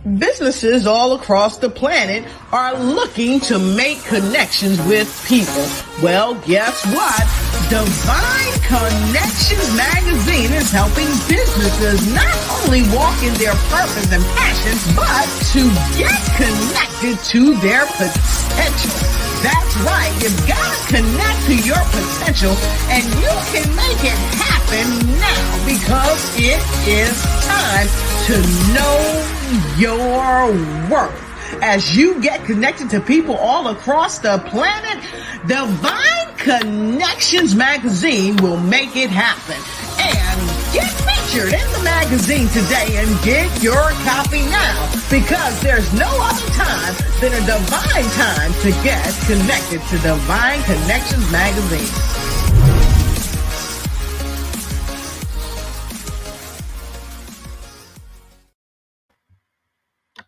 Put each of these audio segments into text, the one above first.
Businesses all across the planet are looking to make connections with people. Well, guess what? Divine Connections magazine is helping businesses not only walk in their purpose and passions, but to get connected to their potential. That's right. You've got to connect to your potential, and you can make it happen now because it is time to know your worth. As you get connected to people all across the planet, Divine Connections magazine will make it happen. And get featured in the magazine today and get your copy now, because there's no other time than a divine time to get connected to Divine Connections magazine.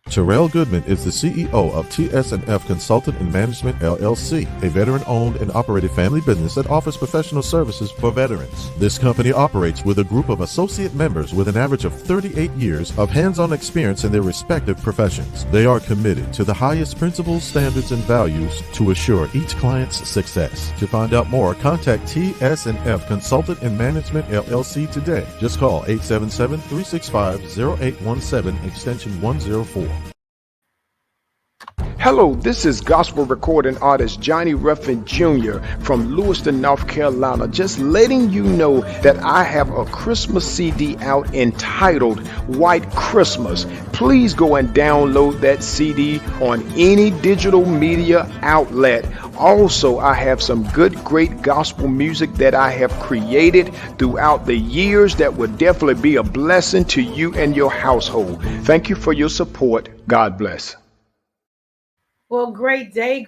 Daryl Goodman is the CEO of TS&F Consultant and Management LLC, a veteran-owned and operated family business that offers professional services for veterans. This company operates with a group of associate members with an average of 38 years of hands-on experience in their respective professions. They are committed to the highest principles, standards, and values to assure each client's success. To find out more, contact TS&F Consultant and Management LLC today. Just call 877-365-0817, extension 104. Hello, this is gospel recording artist Johnny Ruffin Jr. from Lewiston, North Carolina, just letting you know that I have a Christmas CD out entitled White Christmas. Please go and download that CD on any digital media outlet. Also, I have some great gospel music that I have created throughout the years that will definitely be a blessing to you and your household. Thank you for your support. God bless. Well, great day,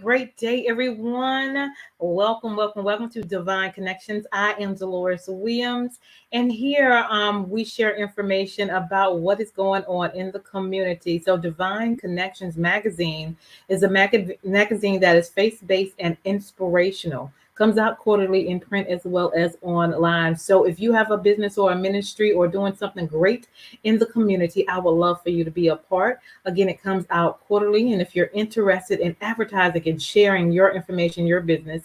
everyone. Welcome to Divine Connections. I am Deloris Williams, and here we share information about what is going on in the community. So Divine Connections magazine is a magazine that is faith-based and inspirational. Comes out quarterly in print as well as online. So if you have a business or a ministry or doing something great in the community, I would love for you to be a part. Again, it comes out quarterly. And if you're interested in advertising and sharing your information, your business,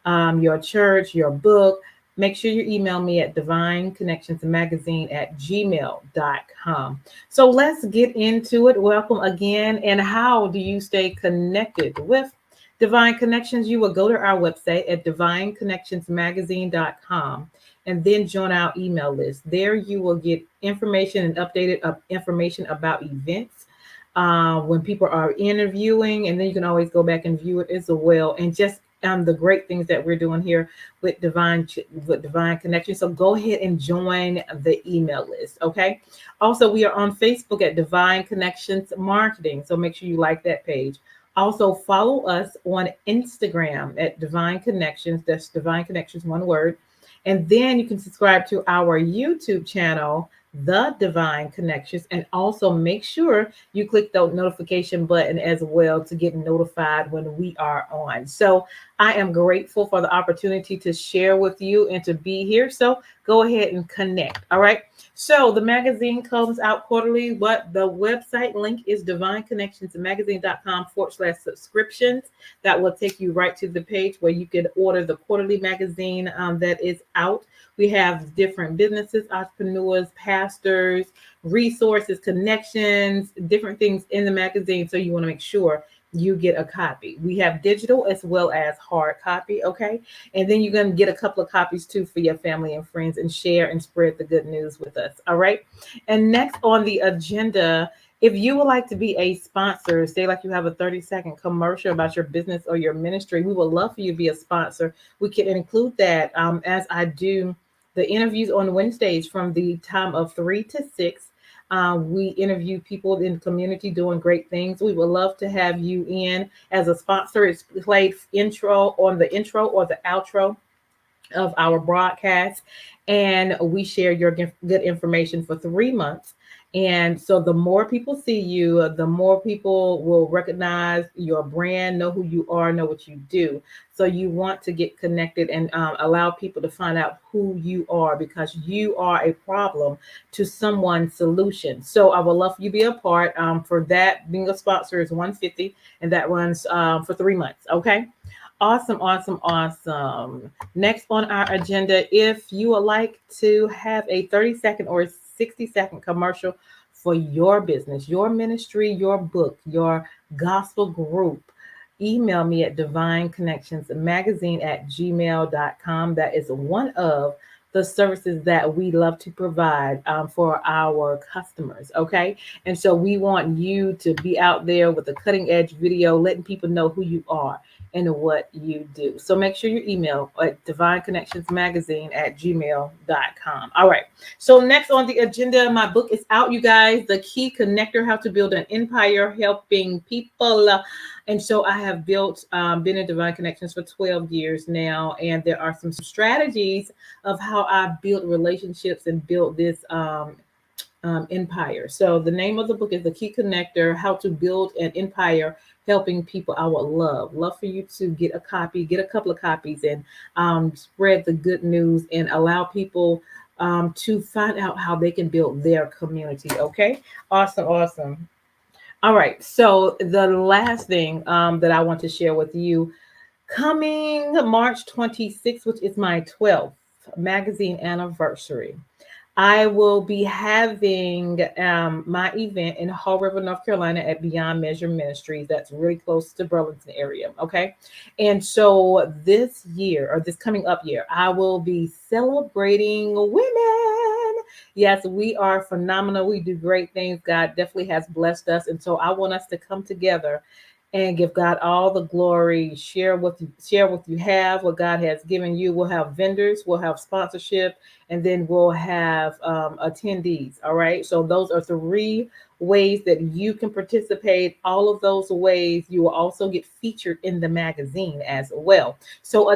your church, your book, make sure you email me at divineconnectionsmagazine@gmail.com. So let's get into it. Welcome again. And how do you stay connected with Divine Connections? You will go to our website at divineconnectionsmagazine.com and then join our email list. There you will get information and updated information about events when people are interviewing, and then you can always go back and view it as well. And just the great things that we're doing here with Divine Connections. So go ahead and join the email list. Okay. Also, we are on Facebook at Divine Connections Marketing. So make sure you like that page. Also, follow us on Instagram at Divine Connections. That's Divine Connections, one word. And then you can subscribe to our YouTube channel, The Divine Connections. And also make sure you click the notification button as well to get notified when we are on. So I am grateful for the opportunity to share with you and to be here. So go ahead and connect. All right. So the magazine comes out quarterly, but the website link is divineconnectionsmagazine.com/subscriptions. That will take you right to the page where you can order the quarterly magazine that is out. We have different businesses, entrepreneurs, pastors, resources, connections, different things in the magazine. So you want to make sure you get a copy. We have digital as well as hard copy. Okay. And then you're going to get a couple of copies too for your family and friends, and share and spread the good news with us. All right. And next on the agenda, if you would like to be a sponsor, say like you have a 30-second commercial about your business or your ministry, we would love for you to be a sponsor. We can include that as I do the interviews on Wednesdays from the time of 3 to 6. We interview people in the community doing great things. We would love to have you in as a sponsor. It's played intro on the intro or the outro of our broadcast, and we share your good information for 3 months. And so the more people see you, the more people will recognize your brand, know who you are, know what you do. So you want to get connected and allow people to find out who you are, because you are a problem to someone's solution. So I would love for you to be a part. For that, being a sponsor is $150, and that runs for 3 months. Okay. Awesome, awesome, awesome. Next on our agenda, if you would like to have a 30-second or 60-second commercial for your business, your ministry, your book, your gospel group, email me at divineconnectionsmagazine@gmail.com. That is one of the services that we love to provide for our customers. Okay. And so we want you to be out there with a cutting edge video, letting people know who you are and what you do. So make sure you email at divineconnectionsmagazine@gmail.com. All right. So next on the agenda, my book is out, you guys. The Key Connector: How to Build an Empire Helping People. And so I have been in Divine Connections for 12 years now. And there are some strategies of how I built relationships and built this empire. So the name of the book is The Key Connector: How to Build an Empire Helping People. I would love for you to get a copy, get a couple of copies, and spread the good news and allow people to find out how they can build their community. Okay. Awesome. Awesome. All right. So the last thing that I want to share with you, coming March 26th, which is my 12th magazine anniversary, I will be having my event in Haw River, North Carolina at Beyond Measure Ministries. That's really close to Burlington area. Okay. And so this year, or this coming up year, I will be celebrating women. Yes, we are phenomenal. We do great things. God definitely has blessed us. And so I want us to come together and give God all the glory. Share what you have, what God has given you. We'll have vendors, we'll have sponsorship, and then we'll have attendees. All right. So those are 3 ways that you can participate. All of those ways, you will also get featured in the magazine as well. So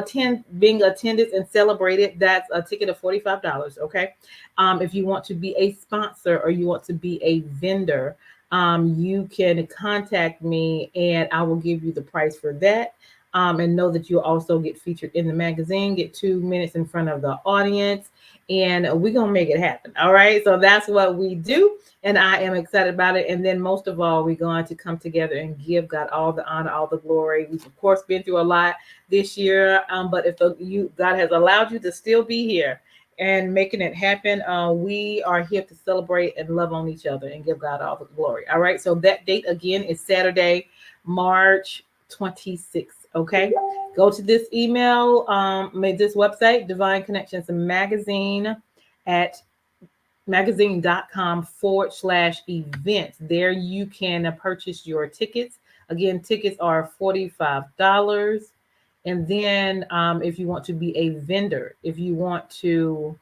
being attended and celebrated, that's a ticket of $45. Okay. If you want to be a sponsor or you want to be a vendor, you can contact me and I will give you the price for that. And know that you'll also get featured in the magazine, get 2 minutes in front of the audience, and we're going to make it happen. All right. So that's what we do. And I am excited about it. And then most of all, we're going to come together and give God all the honor, all the glory. We've of course been through a lot this year. But if God has allowed you to still be here and making it happen, we are here to celebrate and love on each other and give God all the glory. All right. So that date again is Saturday, March 26th. Okay. Go to this email, this website, Divine Connections Magazine at magazine.com/events. There you can purchase your tickets. Again, tickets are $45. And then if you want to be a vendor, if you want to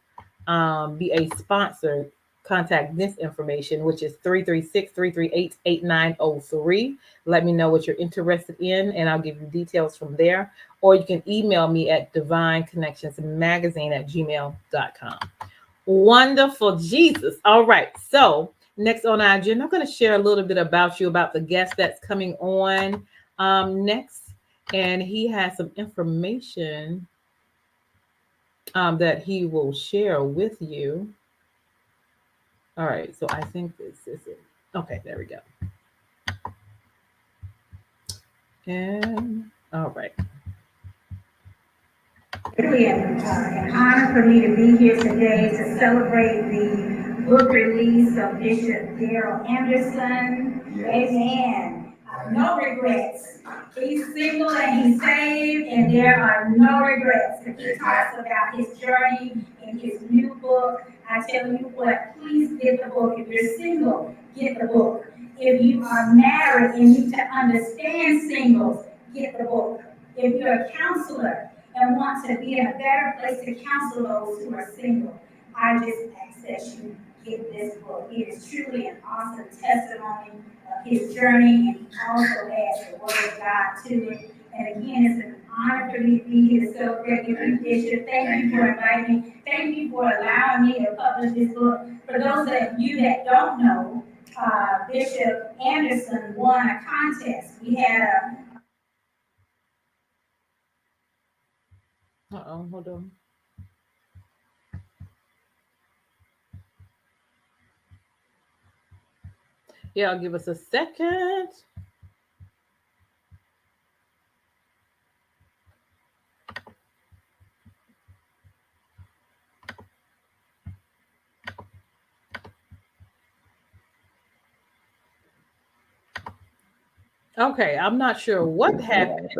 be a sponsor, contact this information, which is 336-338-8903. Let me know what you're interested in, and I'll give you details from there. Or you can email me at divineconnectionsmagazine@gmail.com. Wonderful Jesus. All right. So next on our agenda, I'm going to share a little bit about the guest that's coming on next. And he has some information that he will share with you. All right. So I think this is it. Okay. There we go. And all right. Really an honor for me to be here today to celebrate the book release of Bishop Daryl Anderson. Amen. No regrets. He's single and he's saved, and there are no regrets. He talks about his journey in his new book. I tell you what, please get the book. If you're single, get the book. If you are married and need to understand singles, get the book. If you're a counselor and want to be in a better place to counsel those who are single, I just ask that you get this book. It is truly an awesome testimony of his journey, and he also adds the word of God to it. And again, it's an honor for me to be here to celebrate with you, Bishop. Thank you for inviting me. Thank you for allowing me to publish this book. For those of you that don't know, Bishop Anderson won a contest. We had a Hold on. Yeah, give us a second. Okay, I'm not sure what happened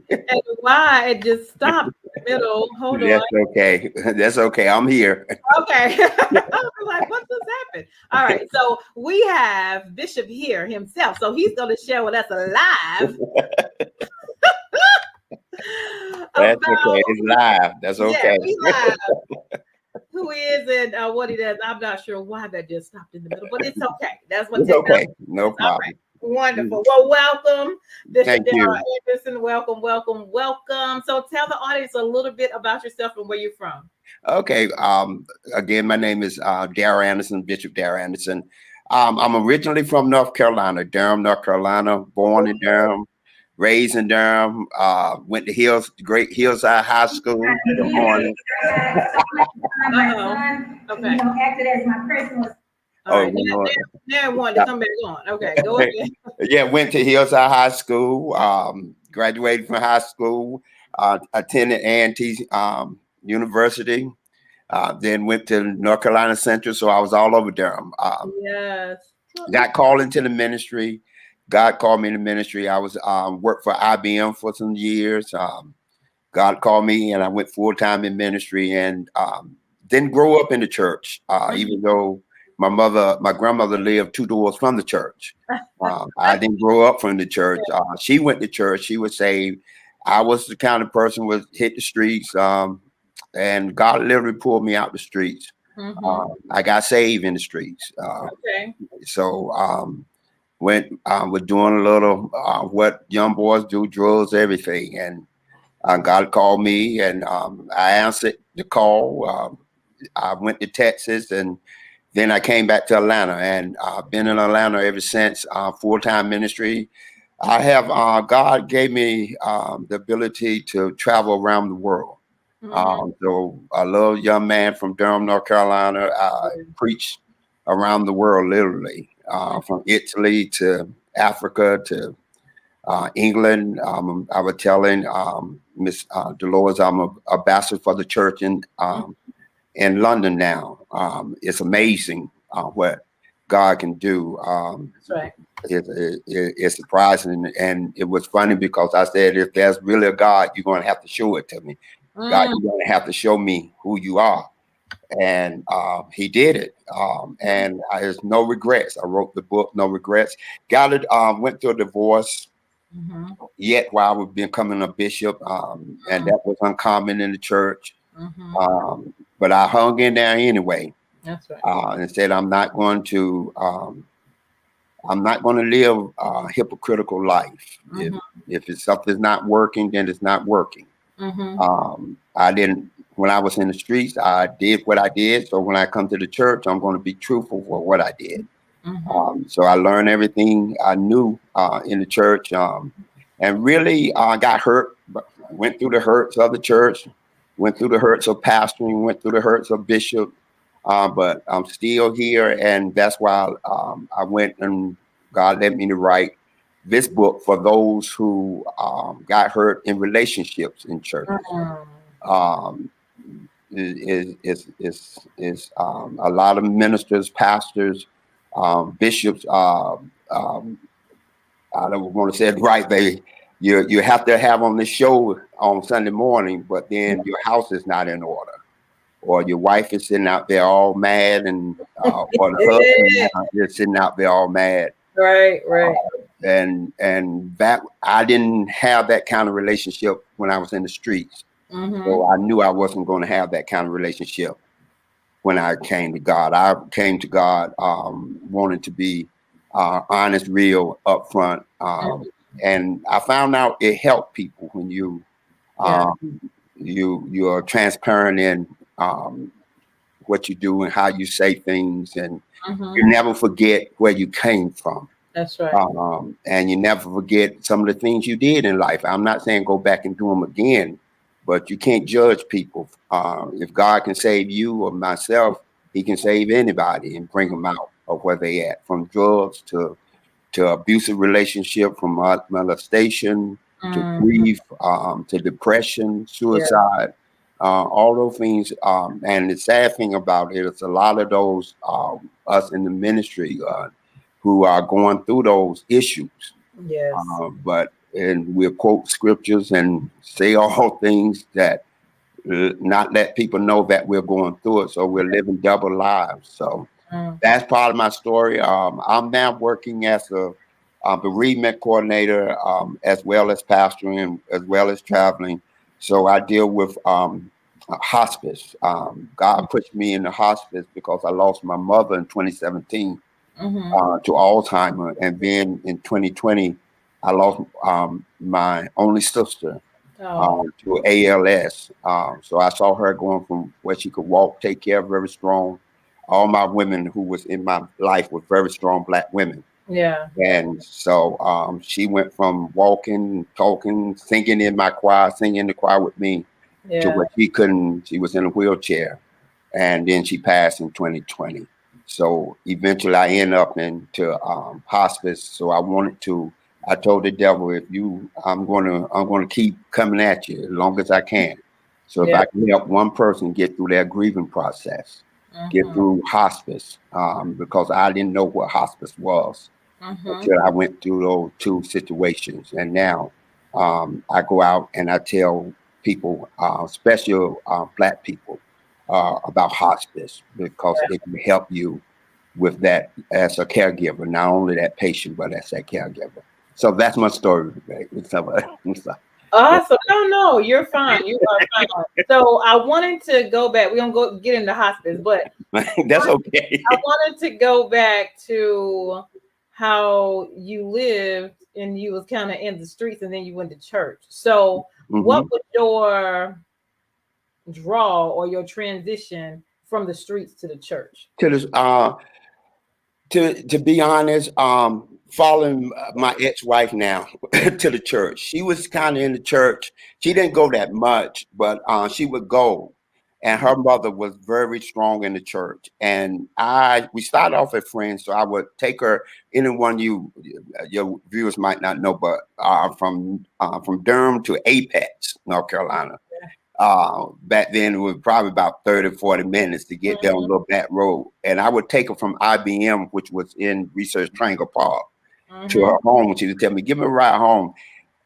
and why it just stopped in the middle. Hold on. That's okay. That's okay. I'm here. Okay. I was like, what just happened? All right. So we have Bishop here himself. So he's going to share with us live. That's okay. It's live. That's okay. Yeah, we live. Who is and what he does. I'm not sure why that just stopped in the middle, but it's okay. That's what It's okay. No problem. Right. Wonderful. Well, welcome, Bishop Thank you. Daryl Anderson. Welcome, welcome, welcome. So tell the audience a little bit about yourself and where you're from. Okay. Again, my name is Daryl Anderson, Bishop Daryl Anderson. I'm originally from North Carolina, Durham, North Carolina, born in Durham, raised in Durham, went to Great Hillside High School. Good morning. my son, Okay. you know, acted as my personal. All right. Now wanted to come back on. Okay, go ahead. Yeah, went to Hillside High School, graduated from high school, attended A&T University, then went to North Carolina Central, so I was all over Durham. Yes. Got called into the ministry. God called me in the ministry. I was worked for IBM for some years. God called me, and I went full-time in ministry, and didn't grow up in the church, even though my grandmother lived 2 doors from the church. I didn't grow up from the church. She went to church. She was saved. I was the kind of person who would hit the streets, and God literally pulled me out the streets. I got saved in the streets. Okay. So was doing a little what young boys do, drugs, everything. And God called me, and I answered the call. I went to Texas, and then I came back to Atlanta, and I've been in Atlanta ever since, full-time ministry. I have, God gave me the ability to travel around the world. So a little young man from Durham, North Carolina, preached around the world, literally, from Italy to Africa to England. I was telling Miss Deloris, I'm an ambassador for the church in London now. It's amazing what God can do. That's right. It's surprising, and it was funny because I said, if there's really a God, you're going to have to show it to me. God, you're going to have to show me who you are. And he did it. And there's no regrets. I wrote the book, No Regrets. Went through a divorce yet while I was becoming a bishop. And that was uncommon in the church. But I hung in there anyway. That's right. And said, I'm not going to live a hypocritical life. If something's not working, then it's not working. When I was in the streets, I did what I did. So when I come to the church, I'm going to be truthful for what I did. So I learned everything I knew in the church, and really got hurt, went through the hurts of the church, went through the hurts of pastoring, went through the hurts of bishop, but I'm still here. And that's why I went, and God led me to write this book for those who got hurt in relationships in church. Is a lot of ministers, pastors, bishops. I don't want to say it right. You have to have on the show on Sunday morning, but then your house is not in order, or your wife is sitting out there all mad, and or the husband is sitting out there all mad. Right. And that I didn't have that kind of relationship when I was in the streets. So I knew I wasn't going to have that kind of relationship when I came to God. I came to God wanting to be honest, real, upfront, And I found out it helped people when Yeah. you are transparent in what you do and how you say things, and you never forget where you came from. That's right. And you never forget some of the things you did in life. I'm not saying go back and do them again, but you can't judge people. If God can save you or myself, he can save anybody and bring them out of where they at, from drugs to abusive relationship, from molestation to grief, to depression, suicide, all those things. And the sad thing about it is a lot of those us in the ministry who are going through those issues. Yes. And we'll quote scriptures and say all things that not let people know that we're going through it. So we're living double lives. So that's part of my story. I'm now working as a bereavement coordinator, as well as pastoring, as well as traveling. So I deal with hospice. God pushed me into hospice because I lost my mother in 2017 to Alzheimer. And then in 2020, I lost my only sister to ALS. So I saw her going from where she could walk, take care, very strong. All my women who was in my life were very strong Black women. Yeah. And so she went from walking, talking, singing in my choir, singing in the choir with me, to where she was in a wheelchair. And then she passed in 2020. So eventually I ended up into hospice. So I told the devil, I'm gonna keep coming at you as long as I can. So if I can help one person get through their grieving process, get through hospice, because I didn't know what hospice was until I went through those two situations. And now I go out and I tell people, especially Black people, about hospice, because it can help you with that as a caregiver, not only that patient, but as that caregiver. So that's my story. Awesome. No, you're fine. You are fine. So I wanted to go back. We're gonna get into hospice, but that's okay. I wanted to go back to how you lived and you was kind of in the streets and then you went to church. So what was your draw or your transition from the streets to the church? To be honest, following my ex-wife now to the church. She was kind of in the church. She didn't go that much, but she would go. And her mother was very strong in the church. And we started off as friends, so I would take her. Anyone your viewers might not know, but from Durham to Apex, North Carolina. Back then it was probably about 30, 40 minutes to get down Little Back Road. And I would take her from IBM, which was in Research Triangle Park, to her home. She would tell me, give me a ride home.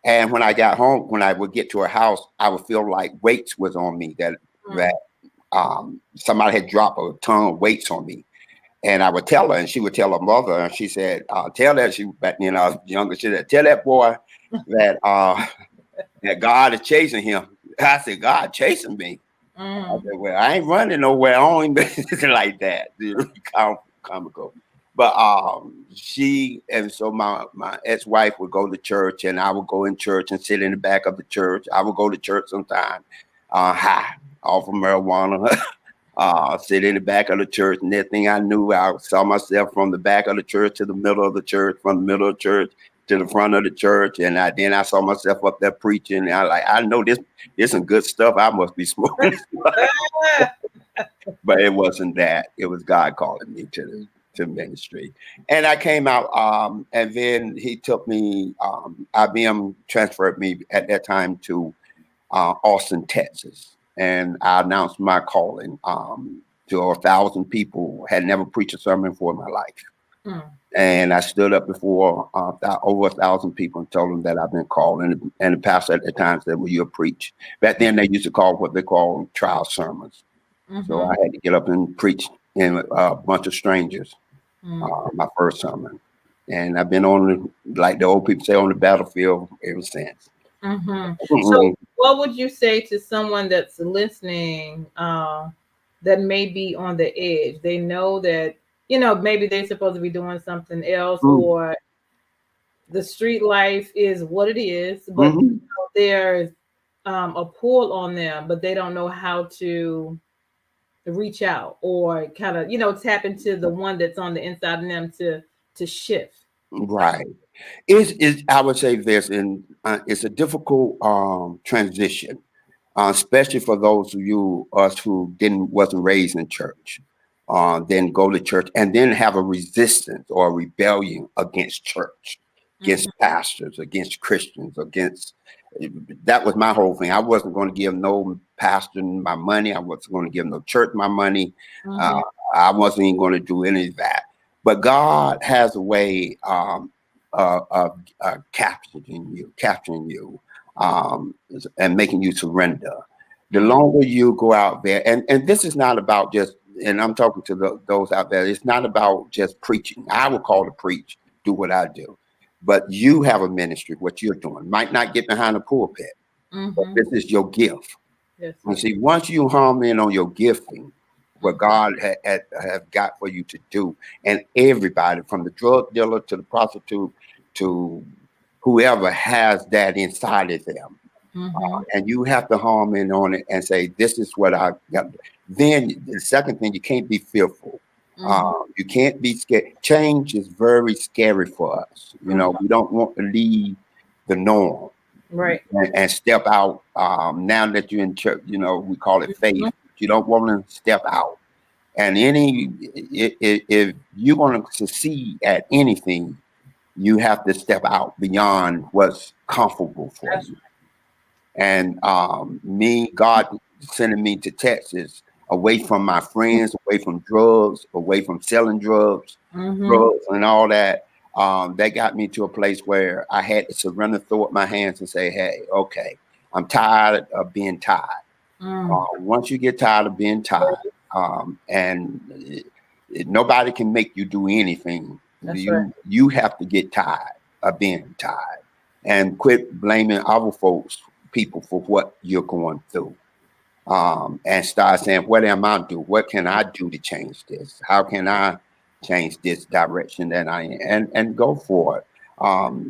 And when I got home, when I would get to her house, I would feel like weights was on me, that somebody had dropped a ton of weights on me. And I would tell her, and she would tell her mother, and she said, tell that, back then I was younger, she said, tell that boy that that God is chasing him. I said, God chasing me. I said, well, I ain't running nowhere. I don't even like that. Comical. But so my ex-wife would go to church, and I would go in church and sit in the back of the church. I would go to church sometime, high off of marijuana, sit in the back of the church. And that thing I knew, I saw myself from the back of the church to the middle of the church, from the middle of the church to the front of the church. And then I saw myself up there preaching. And I know this some good stuff. I must be smoking. But it wasn't that. It was God calling me to ministry. And I came out, and then he took me, IBM transferred me at that time to Austin, Texas. And I announced my calling to 1,000 people. Had never preached a sermon for my life. And I stood up before over 1,000 people and told them that I've been called. And the pastor at the time said, well, you'll preach. Back then they used to call what they call trial sermons. So I had to get up and preach in a bunch of strangers, my first sermon. And I've been on, like the old people say, on the battlefield ever since. So what would you say to someone that's listening that may be on the edge? They know that, maybe they're supposed to be doing something else, or the street life is what it is, but Mhm. there's a pull on them, but they don't know how to reach out or kind of, tap into the one that's on the inside of them to shift. Right. Is I would say this, and it's a difficult transition, especially for those of you us who wasn't raised in church, then go to church and then have a resistance or a rebellion against church, against pastors, against Christians, against. That was my whole thing. I wasn't going to give no pastor my money. I wasn't going to give no church my money. Uh, I wasn't even going to do any of that. But God has a way of capturing you, and making you surrender. The longer you go out there, and this is not about just, and I'm talking to those out there, it's not about just preaching. I would call to preach, do what I do. But you have a ministry, what you're doing. Might not get behind the pulpit, but this is your gift. Yes. You see, once you home in on your gifting, what God have got for you to do, and everybody from the drug dealer to the prostitute to whoever has that inside of them, and you have to home in on it and say, "This is what I got." Then the second thing, you can't be fearful. You can't be scared. Change is very scary for us. You know, we don't want to leave the norm. Right. And step out. Now that you're in church, you know, we call it faith. You don't want to step out. And if you want to succeed at anything, you have to step out beyond what's comfortable for you. And God sending me to Texas, away from my friends, away from drugs, away from selling drugs and all that. That got me to a place where I had to surrender, throw up my hands and say, "Hey, okay, I'm tired of being tired." Once you get tired of being tired, and nobody can make you do anything. You have to get tired of being tired and quit blaming other people for what you're going through. And start saying, "What am I do? What can I do to change this? How can I change this direction that I am?" And go for it.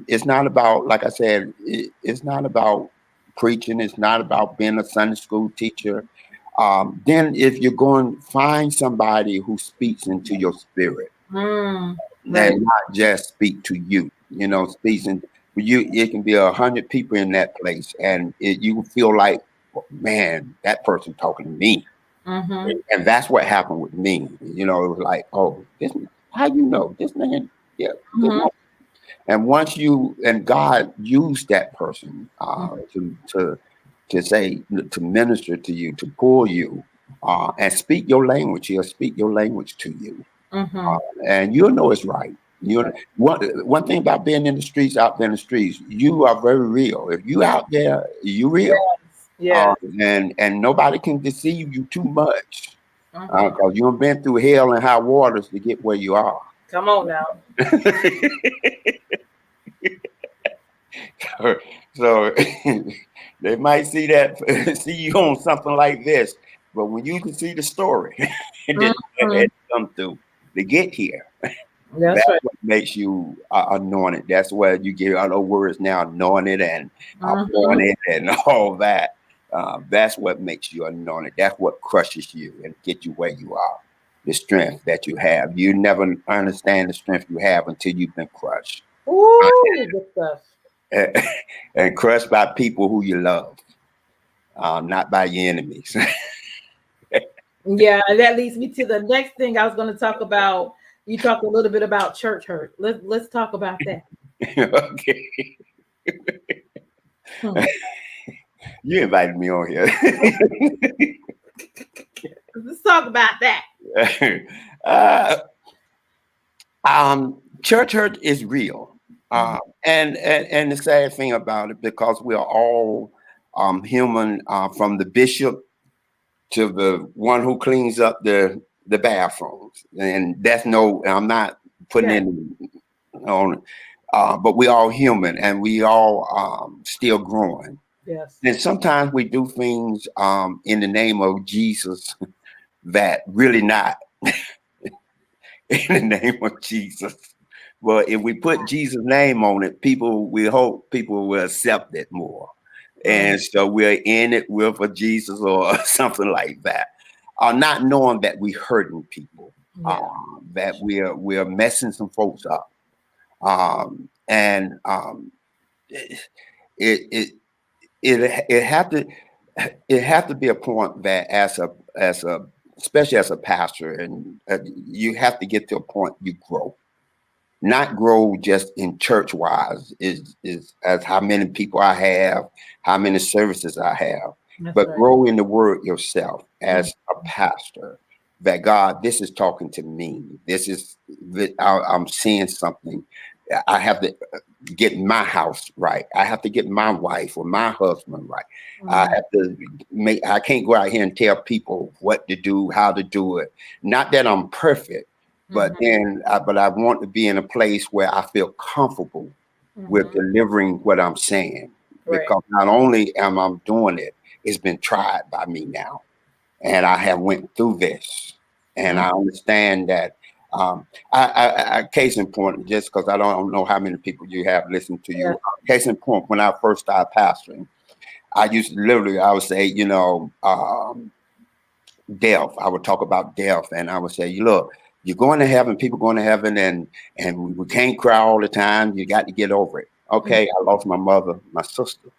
It's not about, like I said, it's not about preaching. It's not about being a Sunday school teacher. Then if you're going, find somebody who speaks into your spirit and not just speak to you, you know, speaks in you. It can be 100 people in that place, and you feel like, man, that person talking to me. And that's what happened with me. You know, it was like, oh, this, how you know this man? Yeah. And once God used that person to say, to minister to you, to pull you, and speak your language. He'll speak your language to you, and you'll know it's right. One thing about being in the streets, out there in the streets, you are very real. If you out there, you real. And nobody can deceive you too much, because you've been through hell and high waters to get where you are. Come on now. So they might see you on something like this, but when you can see the story that had come through to get here, that's what makes you anointed. That's where you get other words now, anointed and appointed and all that. That's what makes you anointed. That's what crushes you and get you where you are. The strength that you have. You never understand the strength you have until you've been crushed. Ooh, good stuff. And crushed by people who you love, not by your enemies. Yeah, and that leads me to the next thing I was going to talk about. You talked a little bit about church hurt. Let's talk about that. Okay. You invited me on here. Let's talk about that. Church hurt is real. And the sad thing about it, because we are all human, from the bishop to the one who cleans up the bathrooms, and I'm not putting in on, but we all human, and we all still growing. Yes. And sometimes we do things in the name of Jesus that really not in the name of Jesus. Well, if we put Jesus' name on it, we hope people will accept it more. And so we're in it with a Jesus or something like that. Not knowing that we're hurting people, that we're messing some folks up. And it have to be a point that as a especially as a pastor, and you have to get to a point you grow. Not grow just in church wise is as how many people I have, how many services I have, but grow in the word yourself as a pastor. That God, this is talking to me. This is I'm seeing something. I have to get my house right. I have to get my wife or my husband right. I have to I can't go out here and tell people what to do, how to do it. Not that I'm perfect. But then, but I want to be in a place where I feel comfortable with delivering what I'm saying, because not only am I doing it, it's been tried by me now, and I have went through this, and I understand that. I case in point, just because I don't know how many people you have listened to you. Case in point, when I first started pastoring, I used to literally, I would say, death. I would talk about death, and I would say, look. You're going to heaven, people going to heaven, and we can't cry all the time. You got to get over it. Okay, I lost my mother, my sister.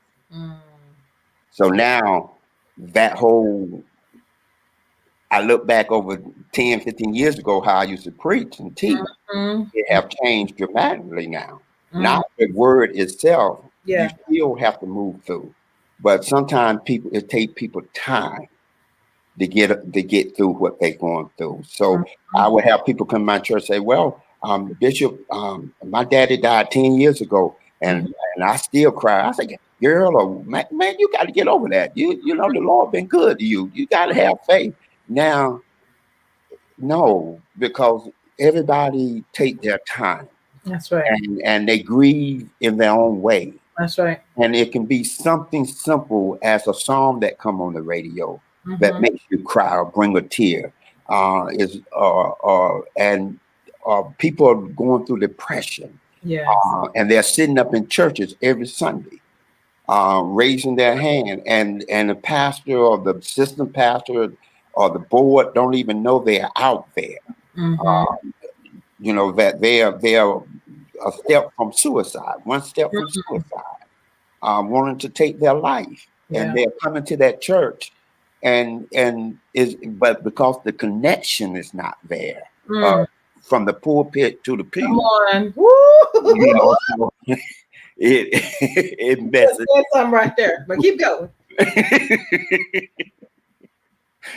So now that whole, I look back over 10, 15 years ago, how I used to preach and teach. It have changed dramatically now. Not the word itself, you still have to move through. But sometimes it takes people time to get through what they're going through. So I would have people come to my church say, well, Bishop, my daddy died 10 years ago, and I still cry. I say, girl, or man, you got to get over that. You know, the Lord been good to you. You got to have faith. Now, no, because everybody take their time. That's right. And they grieve in their own way. That's right. And it can be something simple as a song that come on the radio that makes you cry or bring a tear. And people are going through depression. And they're sitting up in churches every Sunday, raising their hand, and the pastor or the assistant pastor or the board don't even know they're out there. That they're a step from suicide, one step from suicide, wanting to take their life, and they're coming to that church. But because the connection is not there, from the pulpit to the pew, come on, it messes. There's something right there, but keep going.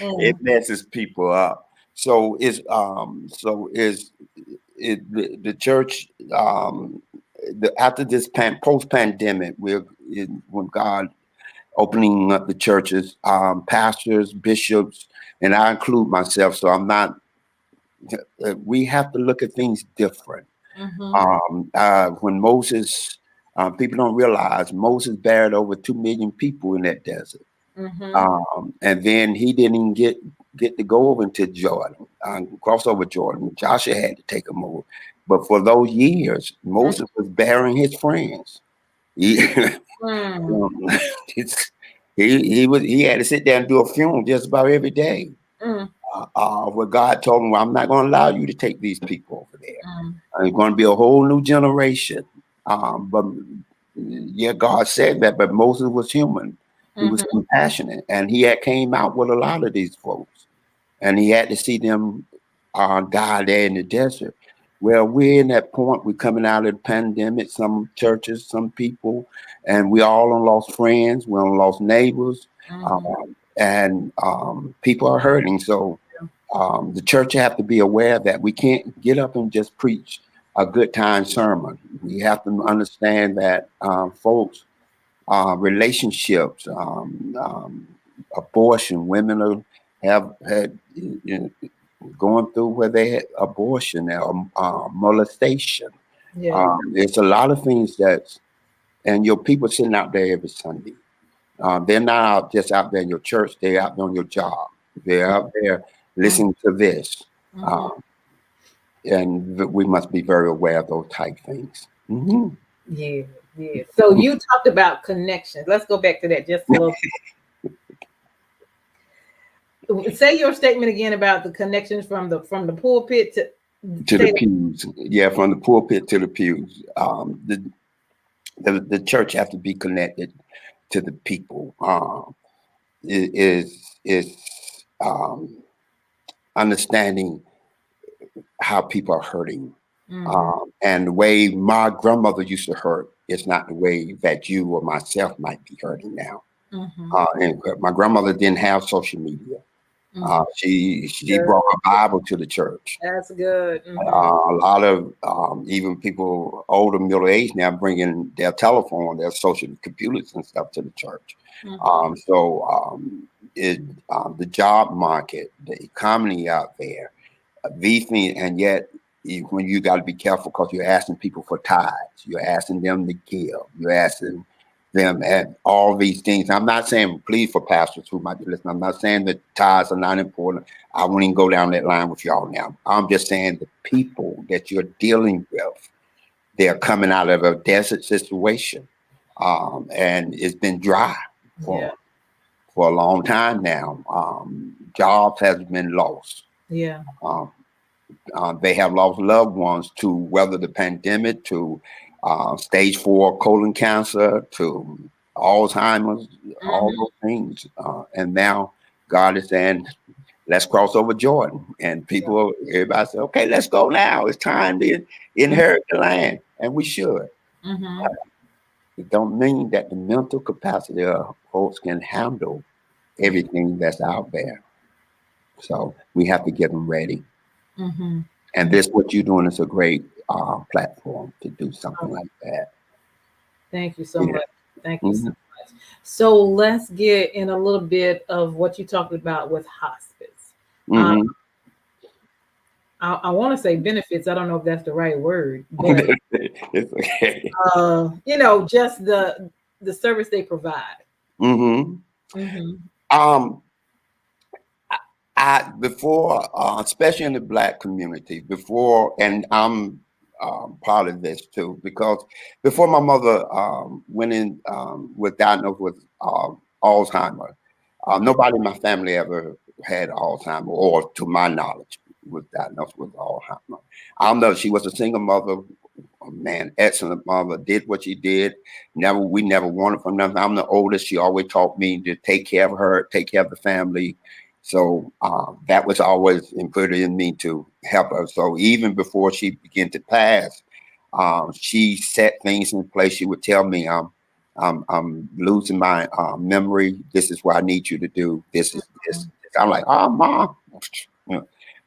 It messes people up. So the church. After this post-pandemic, when God opening up the churches, pastors, bishops, and I include myself. So I'm not. We have to look at things different. When Moses, people don't realize Moses buried over 2 million people in that desert, and then he didn't get to go over into Jordan, cross over Jordan. Joshua had to take him over, but for those years, Moses was burying his friends. He had to sit there and do a funeral just about every day. Where God told him, well, I'm not going to allow you to take these people over there. It's going to be a whole new generation. But God said that, but Moses was human. He was compassionate, and he had came out with a lot of these folks, and he had to see them die there in the desert. Well, we're in that point. We're coming out of the pandemic. Some churches, some people, and we all done lost friends. We done lost neighbors, and people are hurting. So the church have to be aware that we can't get up and just preach a good time sermon. We have to understand that folks, relationships, abortion, women have had. Going through where they had abortion or molestation. There's a lot of things and your people sitting out there every Sunday. They're not just out there in your church, they're out there on your job. They're out there listening to this. we must be very aware of those type things. Mm-hmm. Yeah, yeah. So you talked about connections. Let's go back to that just a little. Say your statement again about the connections from the pulpit to The pews. Yeah, from the pulpit to the pews. The church has to be connected to the people. Is understanding how people are hurting. And the way my grandmother used to hurt is not the way that you or myself might be hurting now. And my grandmother didn't have social media. She brought a Bible to the church. That's good. A lot of even people older, middle age now bringing their telephone, their social computers and stuff to the church. The job market, the economy out there, these things, and yet when you got to be careful because you're asking people for tithes, you're asking them to give, you're asking them and all these things. I'm not saying, please, for pastors who might be listening, I'm not saying that tithes are not important. I won't even go down that line with y'all now. I'm just saying the people that you're dealing with, they're coming out of a desert situation, and it's been dry for a long time now. Jobs has been lost. Yeah. They have lost loved ones to whether the pandemic, to stage 4 colon cancer, to Alzheimer's, all those things. And now God is saying, let's cross over Jordan. And people, everybody say, okay, let's go now. It's time to inherit the land. And we should. It don't mean that the mental capacity of folks can handle everything that's out there. So we have to get them ready. And this, what you're doing, is a great platform to do something like that. Thank you so much. Thank you so much. So let's get in a little bit of what you talked about with hospice. I want to say benefits. I don't know if that's the right word, but It's okay. Just the service they provide. I before, especially in the Black community, and I'm part of this too, because before my mother went in, was diagnosed with Alzheimer's, nobody in my family ever had Alzheimer's, or to my knowledge, was diagnosed with Alzheimer's. I know she was a single mother, man, excellent mother, did what she did. We never wanted from nothing. I'm the oldest. She always taught me to take care of her, take care of the family. So that was always inputted in me to help her. So even before she began to pass, she set things in place. She would tell me, I'm losing my memory. This is what I need you to do. This is this. I'm like, oh, Mom.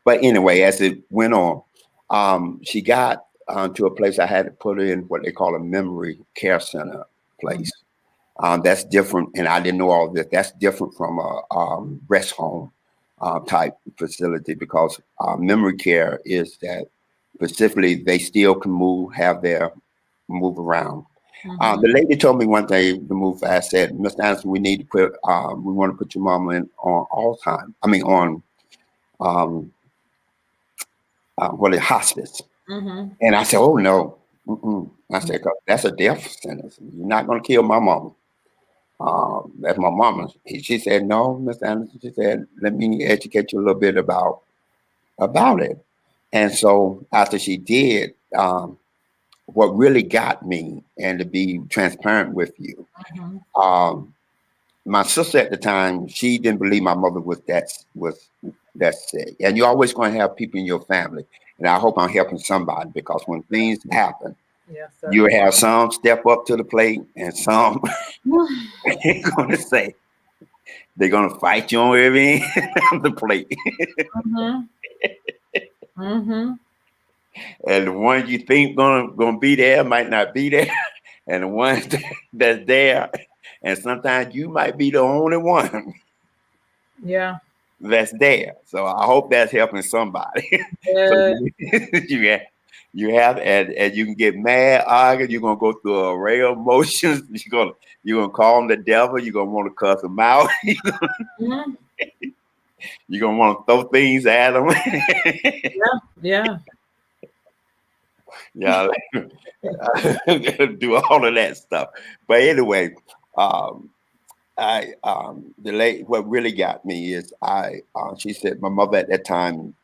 But anyway, as it went on, she got to a place I had to put her in what they call a memory care center place. That's different, and I didn't know all this. That's different from a rest home type facility, because memory care is that specifically they still can move around. The lady told me one day to move fast, said, Mr. Anderson, we need to we want to put your mama in on Alzheimer's. I mean, on hospice. And I said, oh no. I said, that's a death sentence. You're not going to kill my mama. That's my mama. She said, no, Mr. Anderson. She said, let me educate you a little bit about it. And so after she did, what really got me, and to be transparent with you, my sister at the time, she didn't believe my mother was that sick. And you're always going to have people in your family. And I hope I'm helping somebody, because when things happen, you have some step up to the plate, and some they're going to say, they're going to fight you on every end of the plate. And the ones you think gonna be there might not be there. And the ones that's there, and sometimes you might be the only one that's there. So I hope that's helping somebody. So you have, and you can get mad, argue. You're gonna go through an array of emotions. You're gonna call them the devil. You're gonna want to cuss them out. You're gonna want to throw things at them. Yeah, do all of that stuff. But anyway, the lady, what really got me is she said my mother at that time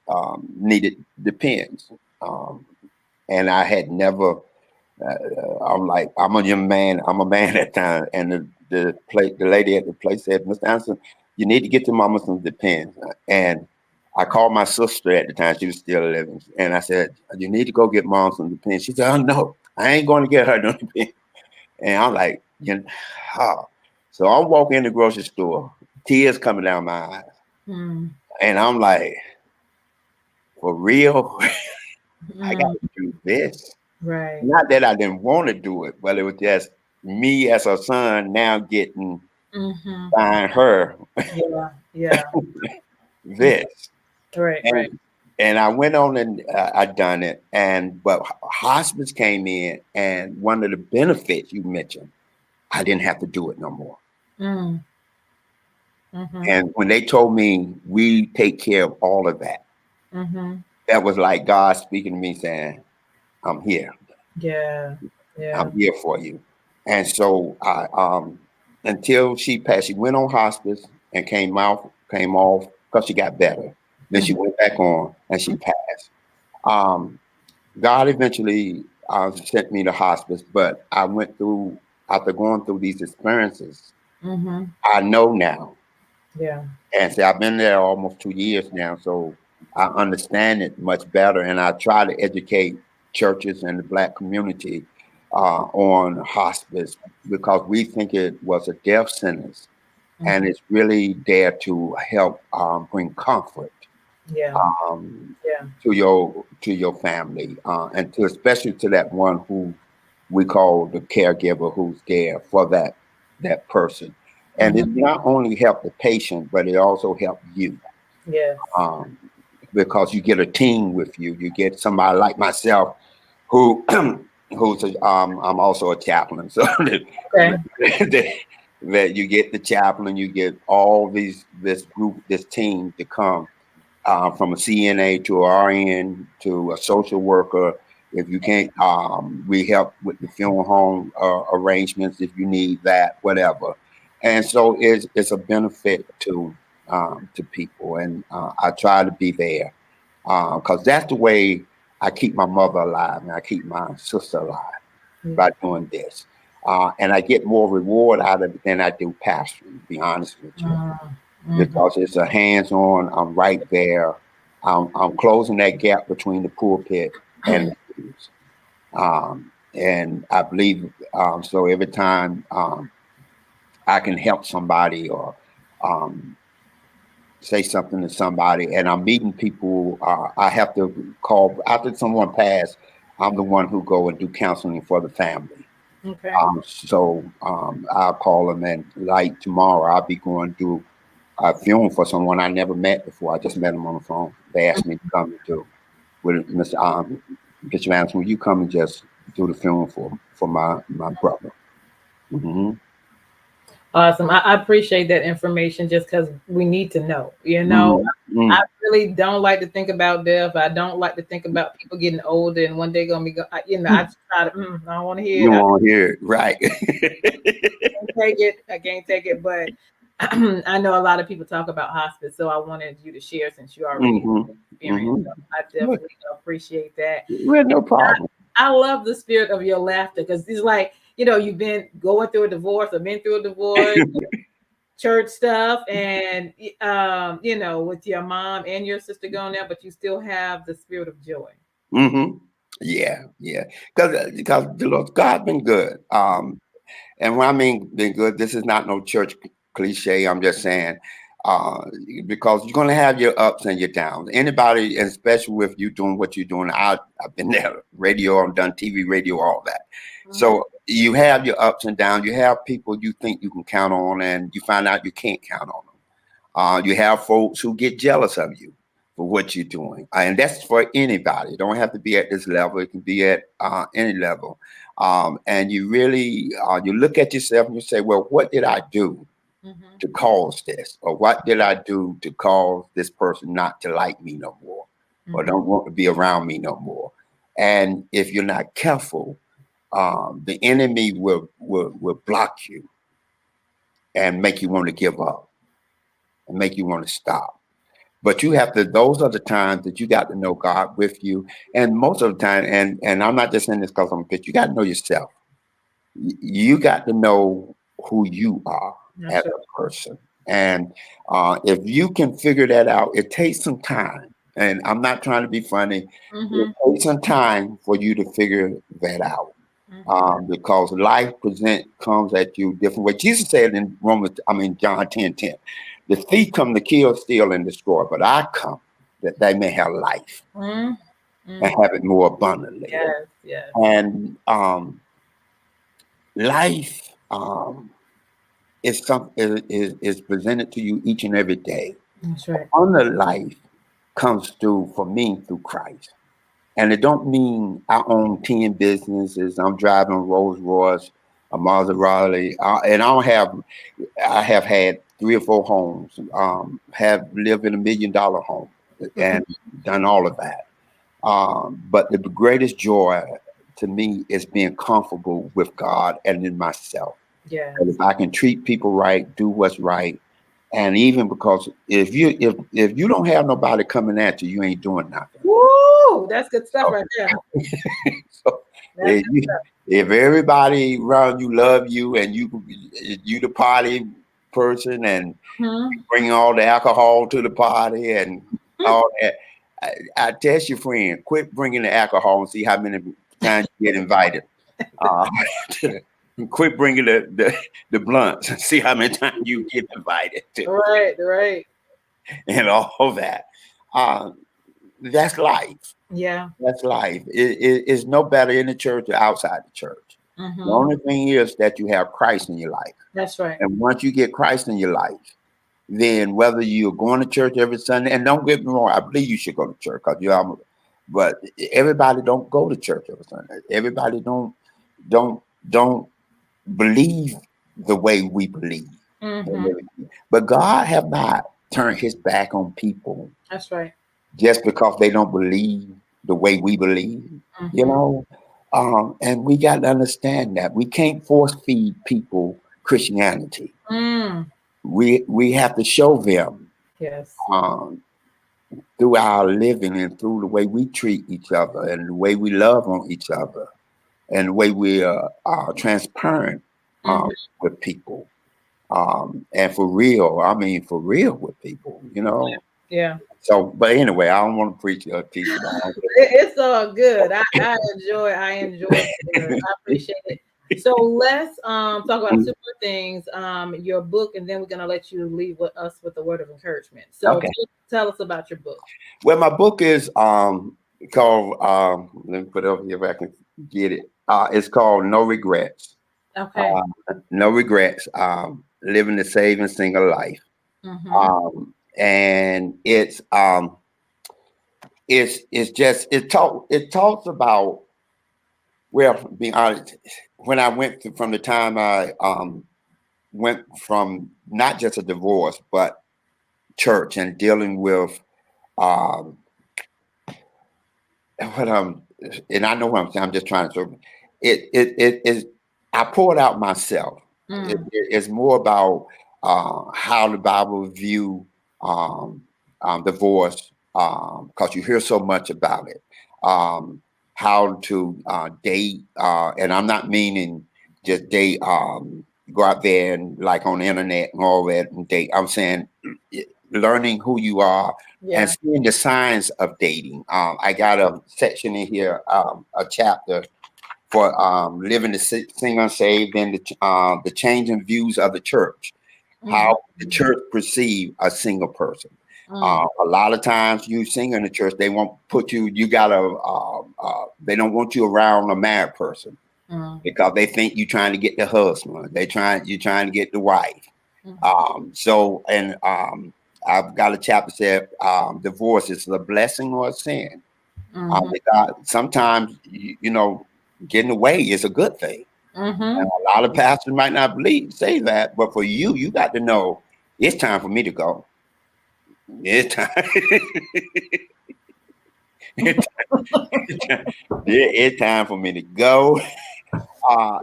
needed the pens, and I had never. I'm like, I'm a young man. I'm a man at the time, and the lady at the place said, Mr. Anderson, you need to get your mama some Depends. And I called my sister at the time; she was still living, and I said, you need to go get mom some Depends. She said, oh no, I ain't going to get her no Depends. And I'm like, how? So I'm walking in the grocery store, tears coming down my eyes, and I'm like, for real, I got to do this. Right. Not that I didn't want to do it, but it was just me as a son now getting buying her Yeah. this. Right. And I went on and I done it. But hospice came in, and one of the benefits you mentioned, I didn't have to do it no more. And when they told me we take care of all of that, that was like God speaking to me saying, I'm here. Yeah. I'm here for you. And so until she passed, she went on hospice and came off because she got better. Then she went back on and she passed. God eventually sent me to hospice, but I went through, after going through these experiences, I know now. Yeah. And see, I've been there almost 2 years now, so I understand it much better. And I try to educate churches and the Black community on hospice, because we think it was a death sentence, and it's really there to help bring comfort to your family, and to especially to that one who we call the caregiver, who's there for that person. And it not only help the patient, but it also help you. Yes. Because you get a team with you. You get somebody like myself who I'm also a chaplain. So that you get the chaplain, you get all this group, this team to come from a CNA to a RN to a social worker. If you can't, we help with the funeral home arrangements if you need that, whatever. And so it's a benefit to people, and I try to be there because that's the way I keep my mother alive and I keep my sister alive by doing this. And I get more reward out of it than I do pastoring, to be honest with you, because it's a hands-on. I'm right there. I'm closing that gap between the pulpit and the students. And I believe so. Every time I can help somebody or say something to somebody, and I'm meeting people, I have to call after someone passed. I'm the one who go and do counseling for the family. Okay. So I'll call them, and like tomorrow, I'll be going to a funeral for someone I never met before. I just met them on the phone. They asked me to come to with Mr. Bishop Anderson, will you come and just do the funeral for my brother? Awesome. I appreciate that information just because we need to know, I really don't like to think about death. I don't like to think about people getting older and one day going to be, I just try to, I don't want to hear it. You don't want to hear it, right. I can't take it, but I know a lot of people talk about hospice, so I wanted you to share since you already experienced it. I definitely appreciate that. No problem. I love the spirit of your laughter because it's like, you've been going through a divorce or been through a divorce, church stuff, and with your mom and your sister going there, but you still have the spirit of joy. Yeah. Because the Lord God been good. And when I mean been good, this is not no church cliche. I'm just saying, because you're going to have your ups and your downs. Anybody, and especially with you doing what you're doing, I've been there, radio, I've done TV, radio, all that. So you have your ups and downs. You have people you think you can count on, and you find out you can't count on them. You have folks who get jealous of you for what you're doing, and that's for anybody. It don't have to be at this level. It can be at any level. And you really, you look at yourself and you say, well, what did I do to cause this? Or what did I do to cause this person not to like me no more or don't want to be around me no more? And if you're not careful, the enemy will block you and make you want to give up and make you want to stop. But you have to, those are the times that you got to know God with you. And most of the time, and I'm not just saying this because I'm a bitch, you got to know yourself. You got to know who you are as a person. And if you can figure that out, it takes some time. And I'm not trying to be funny. It takes some time for you to figure that out. Because life comes at you different ways. Jesus said in John 10:10, the thief come to kill, steal, and destroy, but I come that they may have life and have it more abundantly. Yes, yes. And life is presented to you each and every day. That's right. Abundant life comes through Christ. And it don't mean I own 10 businesses. I'm driving a Rolls Royce, a Maserati, and I have had 3 or 4 homes. Have lived in $1 million home and done all of that. But the greatest joy to me is being comfortable with God and in myself. Yeah. And if I can treat people right, do what's right, and even because if you don't have nobody coming at you, you ain't doing nothing. Woo! That's good stuff right there. So if everybody around you love you and you the party person and bring all the alcohol to the party and all that, I test your friend, quit bringing the alcohol and see how many times you get invited. Quit bringing the blunts and see how many times you get invited to. Right. And all that. That's life. Yeah. That's life. It's no better in the church or outside the church. The only thing is that you have Christ in your life. That's right. And once you get Christ in your life, then whether you're going to church every Sunday, and don't get me wrong, I believe you should go to church because but everybody don't go to church every Sunday. Everybody don't believe the way we believe. But God have not turned his back on people. That's right. Just because they don't believe the way we believe, you know? And we got to understand that we can't force feed people Christianity. We have to show them through our living and through the way we treat each other and the way we love on each other and the way we are transparent with people. And for real with people, you know? Yeah. So, but anyway, I don't want to preach or teach about it. It's all good. I enjoy it. I appreciate it. So let's talk about 2 more things. Your book, and then we're gonna let you leave with us with a word of encouragement. So tell us about your book. Well, my book is called let me put it over here if I can get it. It's called No Regrets. Okay. No Regrets. Living the Saving Single Life. And it talks about, well, being honest, when I went from the time I went from not just a divorce but church and dealing with and I know what I'm saying, I'm just trying to it is I poured out myself. It's more about how the Bible view divorce, because you hear so much about it. How to date, and I'm not meaning just date, go out there and like on the internet and all that and date. I'm saying learning who you are and seeing the signs of dating. I got a section in here, a chapter for living the single unsaved and the changing views of the church. How the church perceive a single person. A lot of times you sing in the church, they won't put you, they don't want you around a married person because they think you're trying to get the husband. You're trying to get the wife. I've got a chapter said divorce is a blessing or a sin. Sometimes, getting away is a good thing. And a lot of pastors might not say that, but for you got to know it's time for me to go. It's time. It's time for me to go.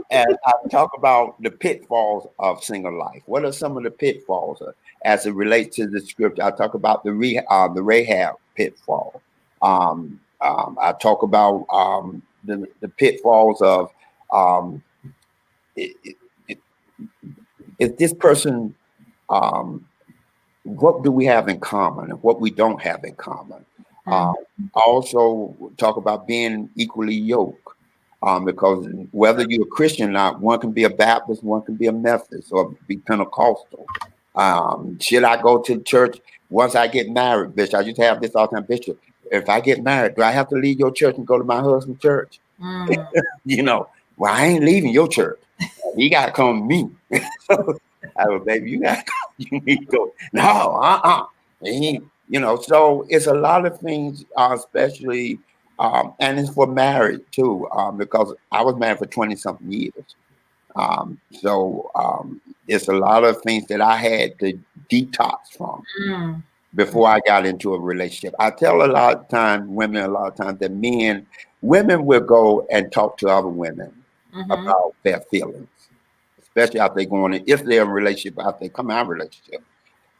And I talk about the pitfalls of single life. What are some of the pitfalls as it relates to the scripture? I talk about the Rahab pitfall. I talk about the pitfalls of um, i- i- if this person, um, what do we have in common and what we don't have in common? Mm. I also talk about being equally yoked. Because whether you're a Christian or not, one can be a Baptist, one can be a Methodist or be Pentecostal. Should I go to church once I get married, Bishop? I used to have this all the time, Bishop. If I get married, do I have to leave your church and go to my husband's church? Mm. Well, I ain't leaving your church. He got to come to me. So I go, baby, you got to go. You need to go. No, so it's a lot of things, especially, and it's for marriage too, because I was married for 20 something years. It's a lot of things that I had to detox from Mm. before I got into a relationship. I tell women a lot of times that women will go and talk to other women Mm-hmm. about their feelings, especially after they go on, if they're in a relationship, after they come out of a relationship.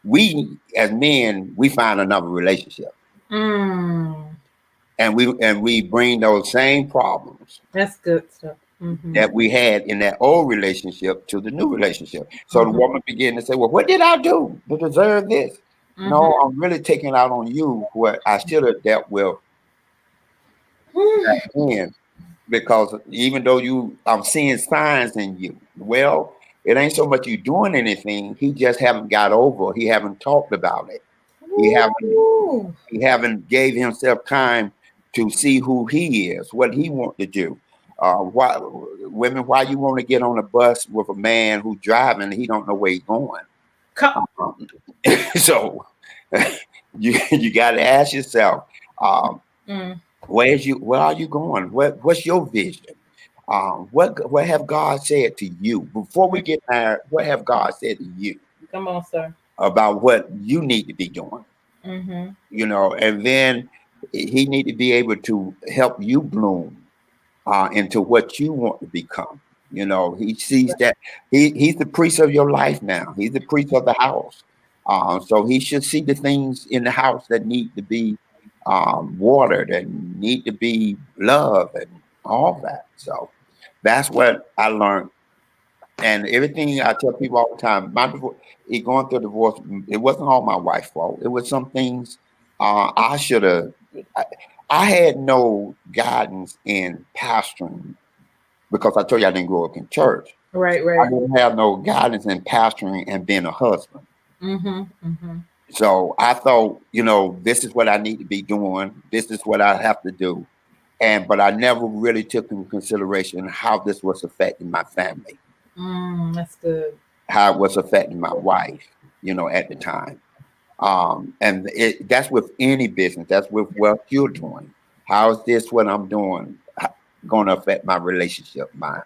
We as men, we find another relationship. Mm. And we bring those same problems That's good stuff. Mm-hmm. that we had in that old relationship to the new relationship. So Mm-hmm. the woman began to say, well, what did I do to deserve this? Mm-hmm. No, I'm really taking out on you what I should have dealt with back then, because even though I'm seeing signs in you. Well, it ain't so much you doing anything. He just haven't got over. He haven't talked about it. Ooh. He haven't gave himself time to see who he is, what he want to do. Why you want to get on a bus with a man who's driving and he don't know where he's going? So you got to ask yourself, where are you going? What's your vision? What have God said to you before we get married? What have God said to you? Come on, sir. About what you need to be doing? Mm-hmm. And then he need to be able to help you bloom into what you want to become. He sees that he's the priest of your life now. He's the priest of the house. So he should see the things in the house that need to be watered and need to be loved and all that. So that's what I learned. And everything I tell people all the time, going through a divorce, it wasn't all my wife's fault. It was some things I should have. I had no guidance in pastoring because I told you I didn't grow up in church. Right. I didn't have no guidance in pastoring and being a husband. Mm-hmm. So I thought, this is what I need to be doing. This is what I have to do. But I never really took into consideration how this was affecting my family. That's good. How it was affecting my wife, at the time. That's with any business. That's with what you're doing. How is this what I'm doing going to affect my relationship? I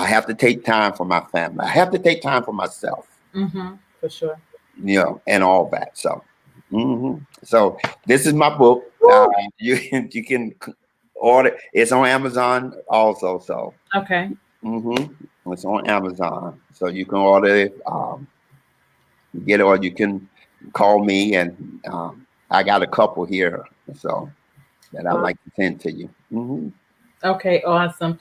have to take time for my family. I have to take time for myself. Mm-hmm. For sure. And all that. So, so this is my book. You can order. It's on Amazon also. So okay. It's on Amazon, so you can order it. Get it, or you can call me, and I got a couple here, so that I like to send to you. Okay, awesome.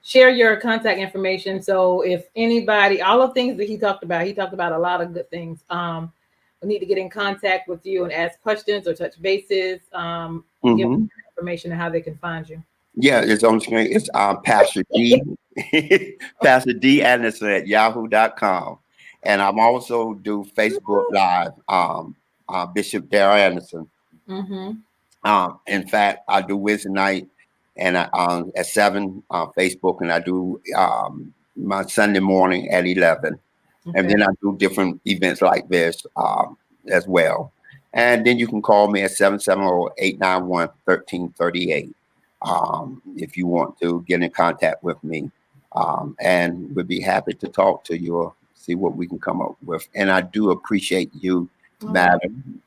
Share your contact information. So if anybody, all the things that he talked about a lot of good things. We need to get in contact with you and ask questions or touch bases. Give them information on how they can find you. Yeah, it's on screen. It's Pastor D, Pastor D Anderson at yahoo.com. And I'm also do Facebook Live, Bishop Daryl Anderson. In fact, I do Wednesday night and at 7 Facebook, and I do my Sunday morning at 11. Okay. And then I do different events like this as well. And then you can call me at 770-891-1338 if you want to get in contact with me. And we'd be happy to talk to you or see what we can come up with. And I do appreciate you, madam,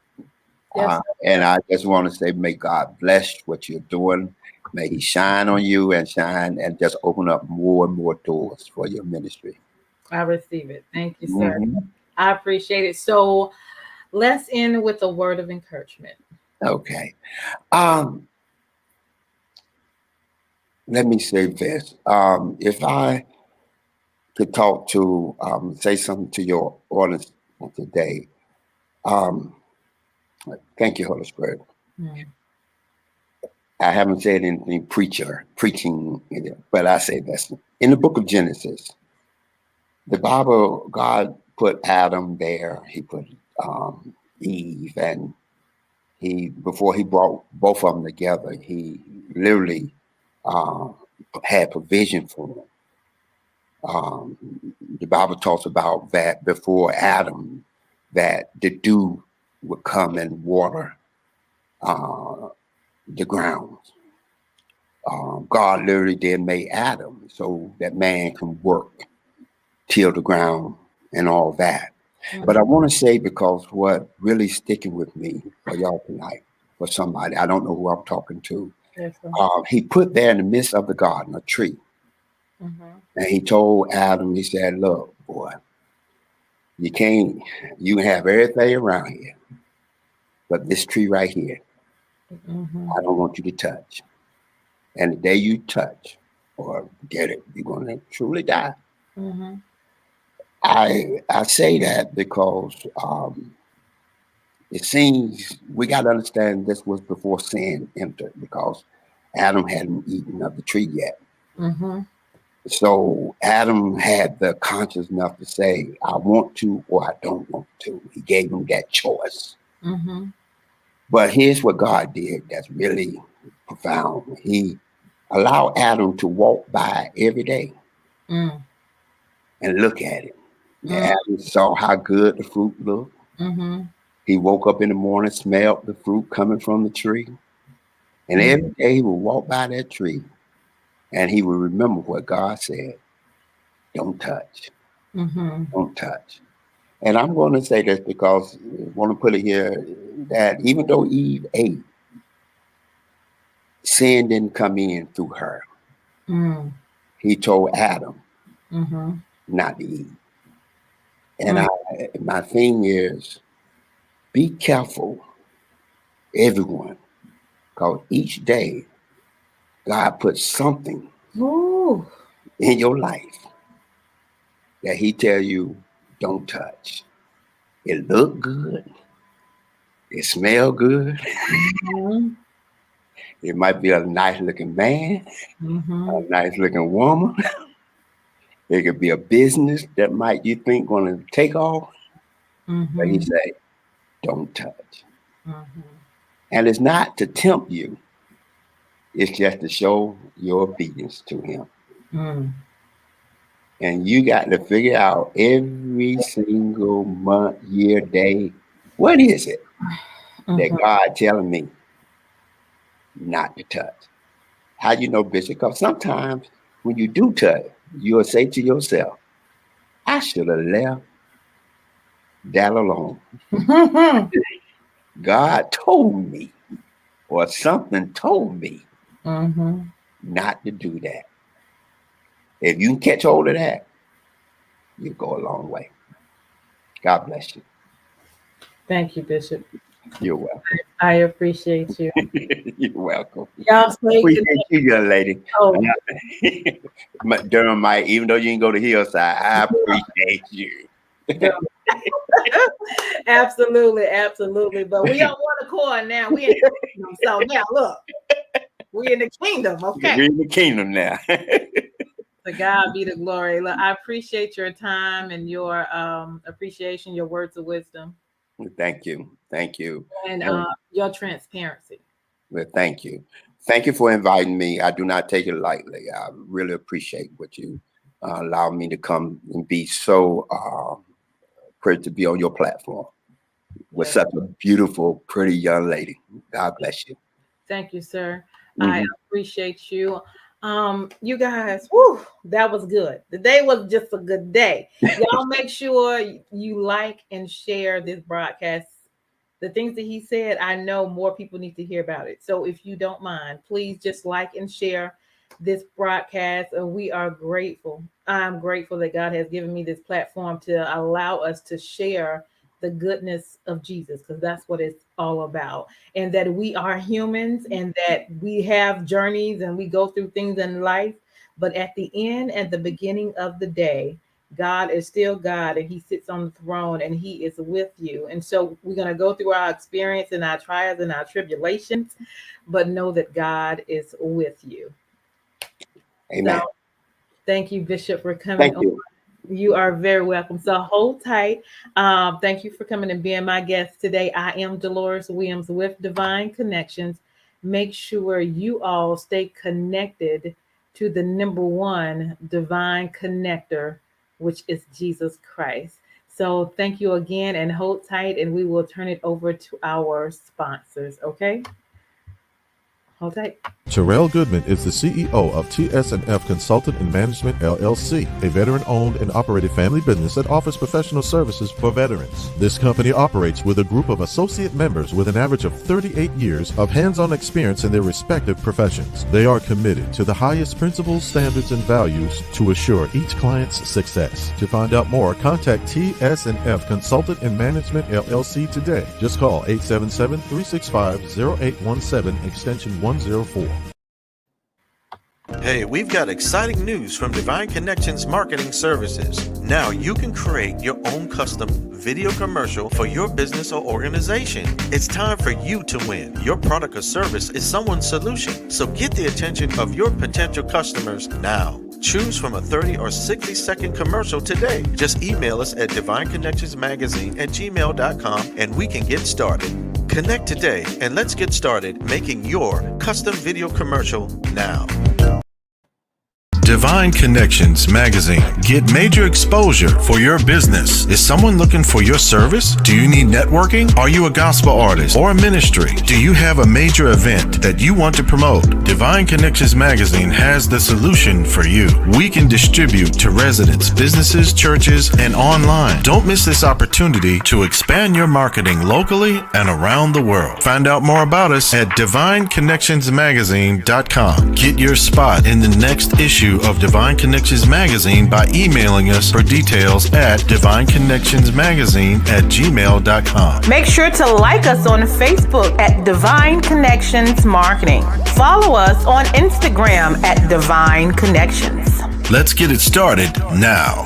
Yes. And I just want to say, may God bless what you're doing. May He shine on you and just open up more and more doors for your ministry. I receive it. Thank you, sir. Mhm. I appreciate it. So let's end with a word of encouragement. Okay. Let me say this. If I could talk to, say something to your audience today, um, thank you, Holy Spirit. Mm. I haven't said anything preaching, but I say this. In the book of Genesis, the Bible, God put Adam there. He put Eve, and before he brought both of them together, he literally uh, had provision for them. The Bible talks about that before Adam, that the dew would come and water the ground. God literally did make Adam so that man can work, till the ground, and all that. But I want to say, because what really sticking with me for y'all tonight, for somebody, I don't know who I'm talking to, Yes, sir. he put there in the midst of the garden a tree. And he told Adam, he said, look, boy, you can have everything around here, but this tree right here, I don't want you to touch. And the day you touch or get it, you're going to truly die. I say that because it seems we got to understand this was before sin entered, because Adam hadn't eaten of the tree yet. So Adam had the conscious enough to say, I want to or I don't want to. He gave him that choice. But here's what God did that's really profound. He allowed Adam to walk by every day and look at it. Adam saw how good the fruit looked. He woke up in the morning, smelled the fruit coming from the tree. And every day he would walk by that tree and he would remember what God said. Don't touch. Don't touch. And I'm going to say this because I want to put it here, that even though Eve ate, sin didn't come in through her. He told Adam not to eat. And my thing is, be careful, everyone, because each day God puts something in your life that He tell you don't touch. It look good. It smell good. It might be a nice looking man, a nice looking woman. It could be a business that might you think going to take off. But He say, don't touch. And it's not to tempt you. It's just to show your obedience to Him. And you got to figure out every single month, year, day, what is it that God telling me not to touch? How you know, Bishop? Because sometimes when you do touch, you'll say to yourself, I should have left that alone. God told me, or something told me not to do that. If you can catch hold of that, you go a long way. God bless you. Thank you, Bishop. You're welcome. I appreciate you. You're welcome. Y'all stay Appreciate you, young lady. Oh. Durham might, even though you can go to Hillside, I appreciate you. Absolutely, absolutely. But we on one accord now. We in the kingdom. So now look, we in the kingdom. Okay. We're in the kingdom now. To God be the glory. Look, I appreciate your time and your appreciation, your words of wisdom. Thank you. Thank you. And your transparency. Well, thank you. Thank you for inviting me. I do not take it lightly. I really appreciate what you allowed me to come and be so privileged to be on your platform with such a beautiful, pretty young lady. God bless you. Thank you, sir. I appreciate you. You guys, that was good. The day was just a good day. Y'all make sure you like and share this broadcast the things that he said, I know more people need to hear about it. So if you don't mind, please just like and share this broadcast. We are grateful. I'm grateful that God has given me this platform to allow us to share the goodness of Jesus, because that's what it's all about. And that we are humans and that we have journeys and we go through things in life. But at the end and the beginning of the day, God is still God, and he sits on the throne, and he is with you. And so we're going to go through our experience and our trials and our tribulations, but know that God is with you. Amen. So thank you, Bishop, for coming. Thank you. You are very welcome. So hold tight. Thank you for coming and being my guest today. I am Deloris Williams with Divine Connections. Make sure you all stay connected to the number one divine connector, which is Jesus Christ. So thank you again, and hold tight, and we will turn it over to our sponsors. Okay? Hold tight. Terrell Goodman is the CEO of TS&F Consultant and Management LLC, a veteran-owned and operated family business that offers professional services for veterans. This company operates with a group of associate members with an average of 38 years of hands-on experience in their respective professions. They are committed to the highest principles, standards, and values to assure each client's success. To find out more, contact TS&F Consultant and Management LLC today. Just call 877-365-0817, extension 104. Hey, we've got exciting news from Divine Connections Marketing Services. Now you can create your own custom video commercial for your business or organization. It's time for you to win. Your product or service is someone's solution. So get the attention of your potential customers now. Choose from a 30 or 60-second commercial today. Just email us at divineconnectionsmagazine@gmail.com and we can get started. Connect today and let's get started making your custom video commercial now. Divine Connections Magazine. Get major exposure for your business. Is someone looking for your service? Do you need networking? Are you a gospel artist or a ministry? Do you have a major event that you want to promote? Divine Connections Magazine has the solution for you. We can distribute to residents, businesses, churches, and online. Don't miss this opportunity to expand your marketing locally and around the world. Find out more about us at divineconnectionsmagazine.com. Get your spot in the next issue of Divine Connections Magazine by emailing us for details at divineconnectionsmagazine@gmail.com. Make sure to like us on Facebook at Divine Connections Marketing. Follow us on Instagram at Divine Connections. Let's get it started now.